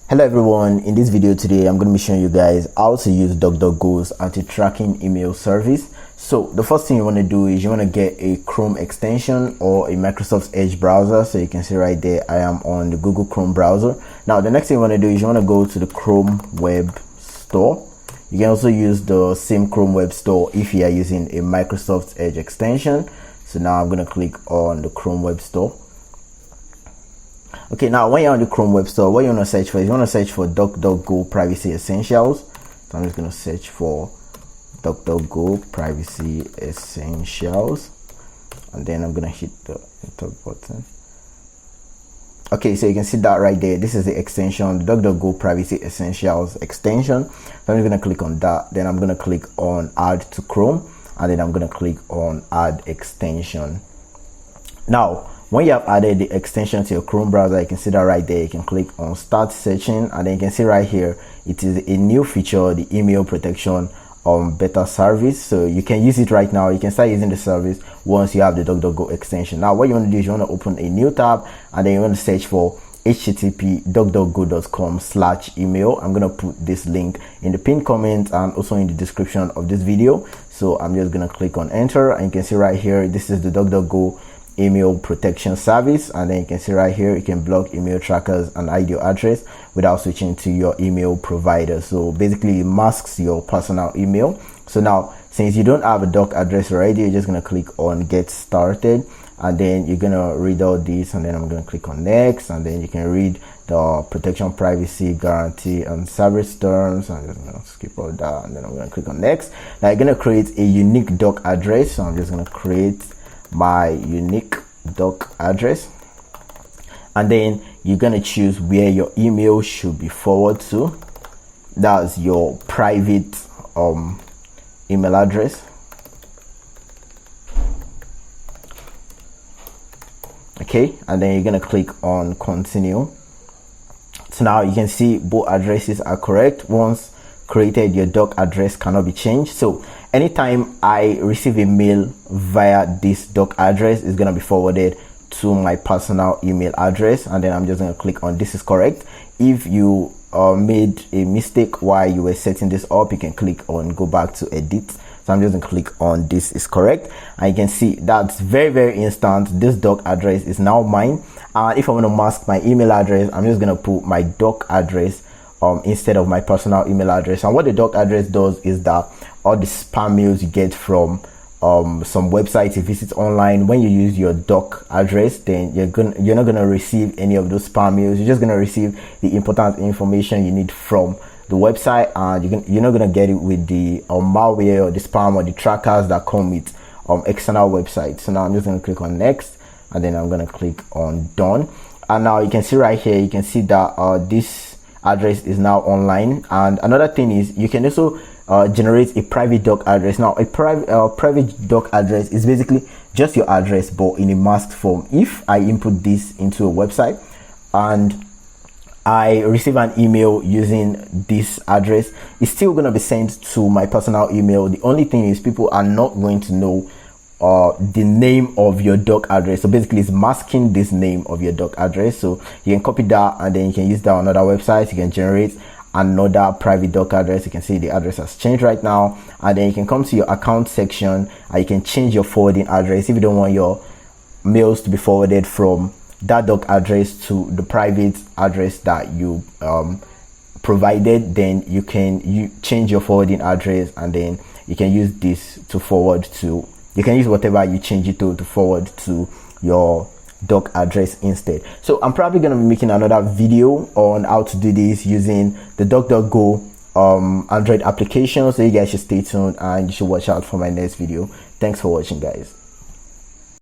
Hello everyone, in this video today I'm going to be showing you guys how to use DuckDuckGo's anti-tracking email service. So the first thing you want to do is you want to get a Chrome extension or a Microsoft Edge browser. So you can see right there I am on the Google Chrome browser. Now the next thing you want to do is you want to go to the Chrome Web Store. You can also use the same Chrome Web Store if you are using a Microsoft Edge extension. So now I'm going to click on the Chrome Web Store. Okay, now when you're on the Chrome Web Store, what you want to search for is you want to search for DuckDuckGo Privacy Essentials. So I'm just going to search for DuckDuckGo Privacy Essentials, and then I'm going to hit the enter button. Okay, so you can see that right there. This is the extension, the DuckDuckGo Privacy Essentials extension. So I'm just going to click on that. Then I'm going to click on Add to Chrome, and then I'm going to click on Add Extension. Now, when you have added the extension to your Chrome browser, you can see that right there. You can click on Start Searching, and then you can see right here it is a new feature, the email protection beta service. So you can use it right now. You can start using the service once you have the DuckDuckGo extension. Now what you want to do is you want to open a new tab, and then you want to search for http://duckduckgo.com/email. I'm going to put this link in the pinned comment and also in the description of this video. So I'm just going to click on enter, and you can see right here this is the DuckDuckGo email protection service, and then you can see right here you can block email trackers and hide your address without switching to your email provider. So basically it masks your personal email. So now since you don't have a doc address already, you're just going to click on get started, and then you're going to read all this, and then I'm going to click on next, and then you can read the protection, privacy, guarantee and service terms. I'm just going to skip all that, and then I'm going to click on next. Now you're going to create a unique doc address, so I'm just going to create my unique doc address, and then you're going to choose where your email should be forwarded to. That's your private email address. Okay, and then you're going to click on continue. So now you can see both addresses are correct. Once created, your doc address cannot be changed. So anytime I receive a mail via this doc address, it's going to be forwarded to my personal email address, and then I'm just going to click on this is correct. If you made a mistake while you were setting this up, you can click on go back to edit. So I'm just going to click on this is correct, and you can see that's very instant. This doc address is now mine, and if I want to mask my email address, I'm just going to put my doc address instead of my personal email address. And what the doc address does is that all the spam mails you get from some websites you visit online, when you use your doc address, then you're not gonna receive any of those spam mails. You're just gonna receive the important information you need from the website, and you're not gonna get it with the malware or the spam or the trackers that come with external websites. So now I'm just gonna click on next, and then I'm gonna click on done. And now you can see right here, you can see that this address is now online. And another thing is you can also generate a private doc address. Now a private doc address is basically just your address but in a masked form. If I input this into a website and I receive an email using this address, it's still going to be sent to my personal email. The only thing is people are not going to know the name of your doc address. So basically it's masking this name of your doc address. So you can copy that, and then you can use that on other websites. You can generate another private doc address. You can see the address has changed right now, and then you can come to your account section and you can change your forwarding address. If you don't want your mails to be forwarded from that doc address to the private address that you provided, then you change your forwarding address, and then you can use this to forward to. You can use whatever you change it to forward to your doc address instead. So I'm probably going to be making another video on how to do this using the DuckDuckGo Android application. So you guys should stay tuned and you should watch out for my next video. Thanks for watching, guys.